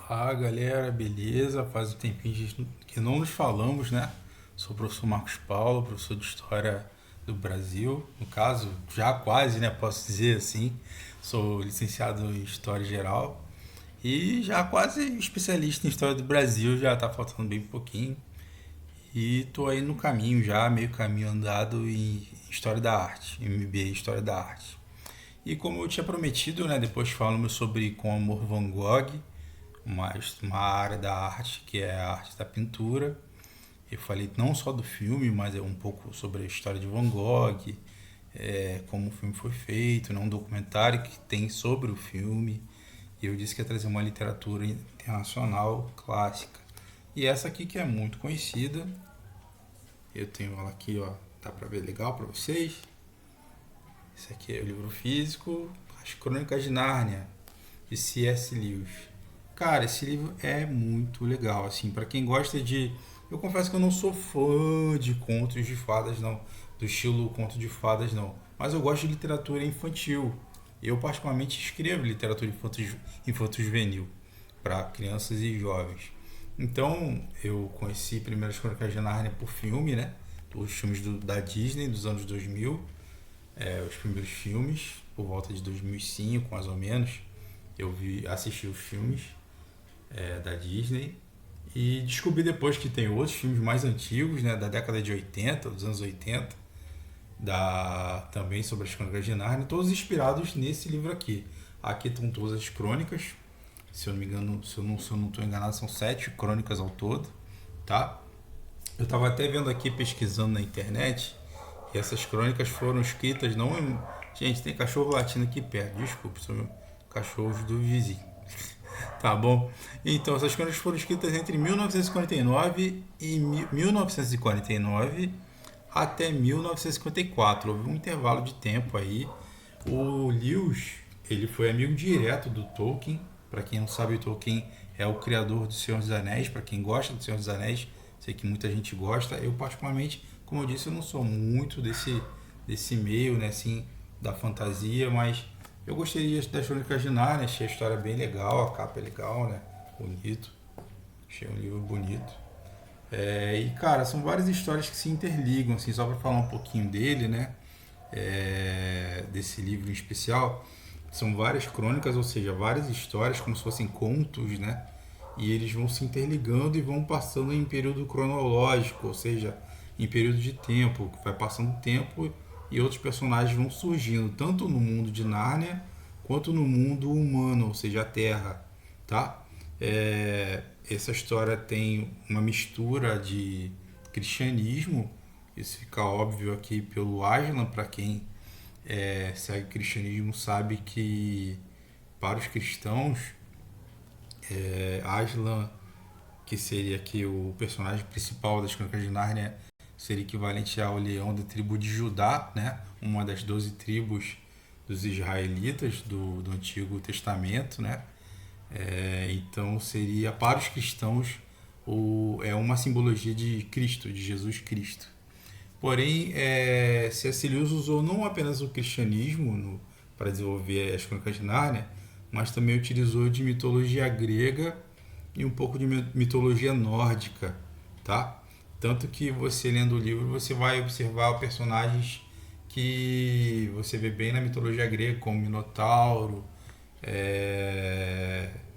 Fala galera, beleza? Faz um tempinho que não nos falamos, né? Sou o professor Marcos Paulo, professor de História do Brasil. No caso, já quase, né? Posso dizer assim. Sou licenciado em História Geral e já quase especialista em História do Brasil, já tá faltando bem pouquinho. E tô aí no caminho já, meio caminho andado em História da Arte, MBA em História da Arte. E como eu tinha prometido, né? Depois falamos sobre Com Amor Van Gogh, uma área da arte que é a arte da pintura. Eu falei não só do filme, mas é um pouco sobre a história de Van Gogh, como o filme foi feito, né, um documentário que tem sobre o filme. E eu disse que ia trazer uma literatura internacional clássica. E essa aqui que é muito conhecida, eu tenho ela aqui, ó, dá pra ver legal pra vocês. Esse aqui é o livro físico, As Crônicas de Nárnia, de C.S. Lewis. Cara, esse livro é muito legal, assim, para quem gosta de... Eu confesso que eu não sou fã de contos de fadas, não, do estilo conto de fadas, não, mas eu gosto de literatura infantil. Eu, particularmente, escrevo literatura infanto-juvenil para crianças e jovens. Então, eu conheci primeiro as Crônicas de Nárnia por filme, né? Os filmes da Disney dos anos 2000, os primeiros filmes, por volta de 2005, mais ou menos. Assisti os filmes da Disney e descobri depois que tem outros filmes mais antigos, né, da década de 80, dos anos 80, também sobre as Crônicas de Nárnia, todos inspirados nesse livro aqui. Aqui estão todas as crônicas, se eu não me engano, se eu não estou enganado, são 7 crônicas ao todo, tá? Eu estava até vendo aqui, pesquisando na internet, e essas crônicas foram escritas não em... Gente, tem cachorro latindo aqui perto, desculpa, são cachorros do vizinho. Tá bom? Então, essas crônicas foram escritas entre 1949 e 1949 até 1954. Houve um intervalo de tempo aí. O Lewis, ele foi amigo direto do Tolkien. Para quem não sabe, o Tolkien é o criador do Senhor dos Anéis. Para quem gosta do Senhor dos Anéis, sei que muita gente gosta. Eu, particularmente, como eu disse, eu não sou muito desse meio, né, assim, da fantasia, mas eu gostei das Crônicas de Nárnia, achei a história bem legal, a capa é legal, né? Bonito. Achei um livro bonito. E, cara, são várias histórias que se interligam, assim, só para falar um pouquinho dele, né? Desse livro em especial. São várias crônicas, ou seja, várias histórias, como se fossem contos, né? E eles vão se interligando e vão passando em período cronológico, ou seja, em período de tempo, que vai passando o tempo e outros personagens vão surgindo, tanto no mundo de Nárnia quanto no mundo humano, ou seja, a Terra, tá? Essa história tem uma mistura de cristianismo, isso fica óbvio aqui pelo Aslan, para quem segue o cristianismo sabe que para os cristãos, Aslan, que seria aqui o personagem principal das Crônicas de Nárnia, seria equivalente ao leão da tribo de Judá, né? Uma das 12 tribos dos israelitas do Antigo Testamento, né? Então seria para os cristãos uma simbologia de Cristo, de Jesus Cristo. Porém, C.S. Lewis usou não apenas o cristianismo para desenvolver as Crônicas de Nárnia, mas também utilizou de mitologia grega e um pouco de mitologia nórdica, tá? Tanto que você lendo o livro você vai observar personagens que você vê bem na mitologia grega, como Minotauro,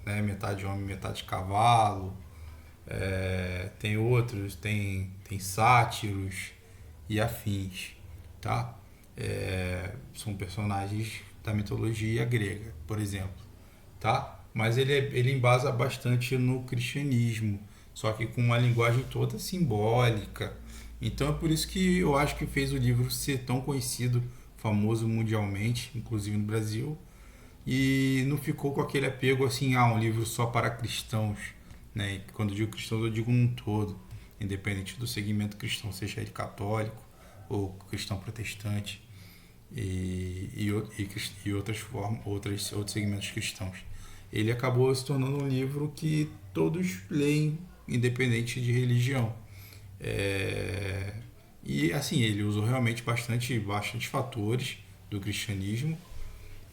né, metade homem, metade cavalo. Tem outros, tem sátiros e afins, tá? São personagens da mitologia grega, por exemplo, tá? Mas ele embasa bastante no cristianismo, só que com uma linguagem toda simbólica. Então é por isso que eu acho que fez o livro ser tão conhecido, famoso mundialmente, inclusive no Brasil, e não ficou com aquele apego assim, um livro só para cristãos, né? E quando eu digo cristãos, eu digo um todo, independente do segmento cristão, seja ele católico ou cristão protestante e outras formas, outros segmentos cristãos. Ele acabou se tornando um livro que todos leem, independente de religião. E assim, ele usou realmente bastante fatores do cristianismo,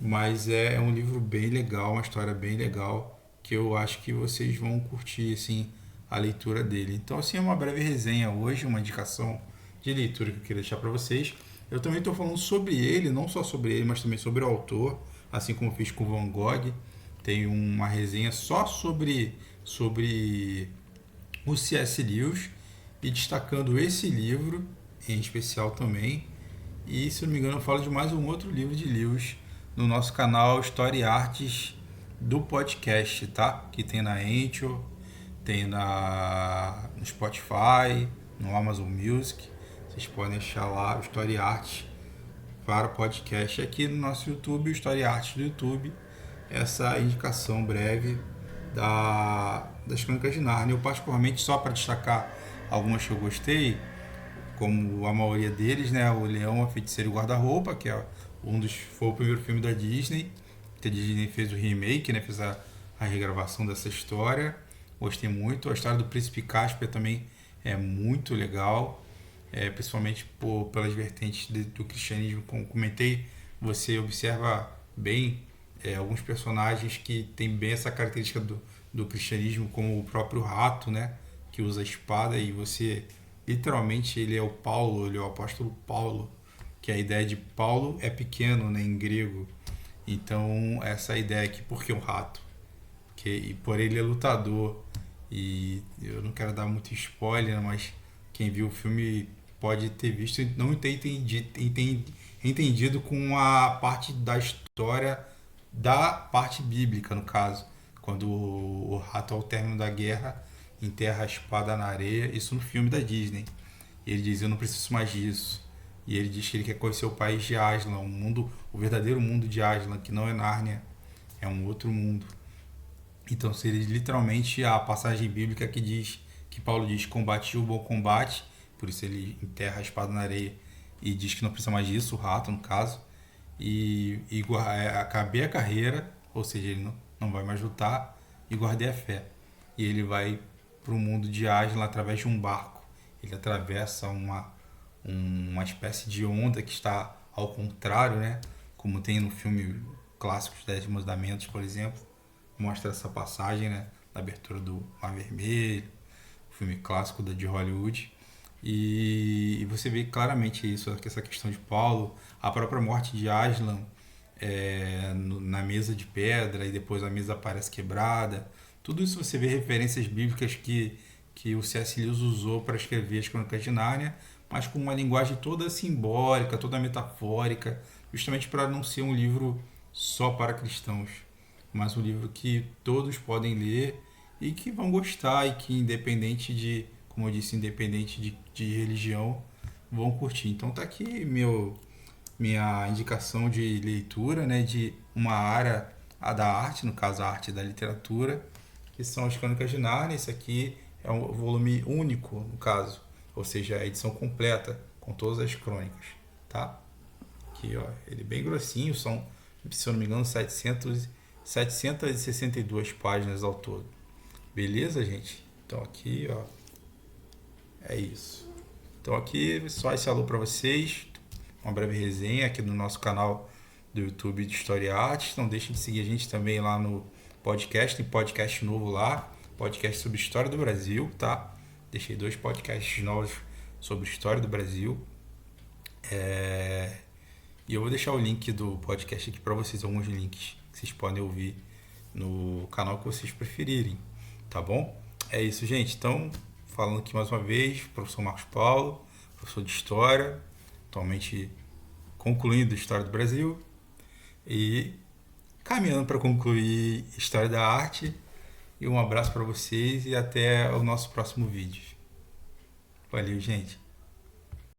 mas é um livro bem legal, uma história bem legal que eu acho que vocês vão curtir assim a leitura dele. Então assim é uma breve resenha hoje, uma indicação de leitura que eu queria deixar para vocês. Eu também estou falando sobre ele, não só sobre ele, mas também sobre o autor, assim como eu fiz com Van Gogh. Tem uma resenha só sobre o C.S. Lewis e destacando esse livro em especial também. E se não me engano, eu falo de mais um outro livro de Lewis no nosso canal História e Artes do podcast, tá? Que tem na Anchor, tem no Spotify, no Amazon Music. Vocês podem achar lá o História e Artes para podcast aqui no nosso YouTube, o História e Artes do YouTube. Essa indicação breve das Crônicas de Nárnia. Eu particularmente, só para destacar algumas que eu gostei, como a maioria deles, né? O Leão, a Feiticeira e o Guarda-Roupa, que é foi o primeiro filme da Disney, que a Disney fez o remake, né? Fez a regravação dessa história. Gostei muito. A história do Príncipe Caspian também é muito legal, principalmente pelas vertentes do cristianismo. Como comentei, você observa bem alguns personagens que têm bem essa característica do cristianismo, como o próprio rato, né? Que usa a espada, e você literalmente ele é o Paulo, ele é o apóstolo Paulo, que a ideia de Paulo é pequeno, né, em grego. Então essa ideia aqui, por que o rato? E por ele é lutador, e eu não quero dar muito spoiler, mas quem viu o filme pode ter visto e não ter entendido com a parte da história, da parte bíblica, no caso, quando o rato, ao término da guerra, enterra a espada na areia, isso no filme da Disney. E ele diz: eu não preciso mais disso. E ele diz que ele quer conhecer o país de Aslan, o verdadeiro mundo de Aslan, que não é Nárnia, é um outro mundo. Então seria literalmente a passagem bíblica que Paulo diz: combati o bom combate, por isso ele enterra a espada na areia e diz que não precisa mais disso, o rato no caso, e acabei a carreira, ou seja, ele não vai mais lutar, e guardei a fé. E ele vai para o mundo de Aslan através de um barco. Ele atravessa uma espécie de onda que está ao contrário, né? Como tem no filme clássico Os 10 Mandamentos, por exemplo, mostra essa passagem, né? Na abertura do Mar Vermelho, filme clássico de Hollywood. E você vê claramente isso, essa questão de Paulo, a própria morte de Aslan na mesa de pedra, e depois a mesa parece quebrada. Tudo isso você vê referências bíblicas que o C.S. Lewis usou para escrever as Crônicas de Nárnia, mas com uma linguagem toda simbólica, toda metafórica, justamente para não ser um livro só para cristãos, mas um livro que todos podem ler e que vão gostar, e que independente de, como eu disse, independente de religião, vão curtir. Então tá aqui minha indicação de leitura, né, de uma área da arte, no caso a arte da literatura, que são as Crônicas de Nárnia. Esse aqui é um volume único, no caso, ou seja, a edição completa, com todas as crônicas, tá? Aqui, ó, ele é bem grossinho, são, se eu não me engano, 762 páginas ao todo. Beleza, gente? Então aqui, ó, é isso. Então aqui, só esse alô para vocês, uma breve resenha aqui no nosso canal do YouTube de História e Artes. Não deixem de seguir a gente também lá no podcast, tem podcast novo lá, podcast sobre História do Brasil, tá? Deixei 2 podcasts novos sobre História do Brasil. E eu vou deixar o link do podcast aqui para vocês, alguns links que vocês podem ouvir no canal que vocês preferirem, tá bom? É isso, gente. Então, falando aqui mais uma vez, professor Marcos Paulo, professor de História, atualmente concluindo História do Brasil e caminhando para concluir História da Arte. E um abraço para vocês e até o nosso próximo vídeo. Valeu, gente!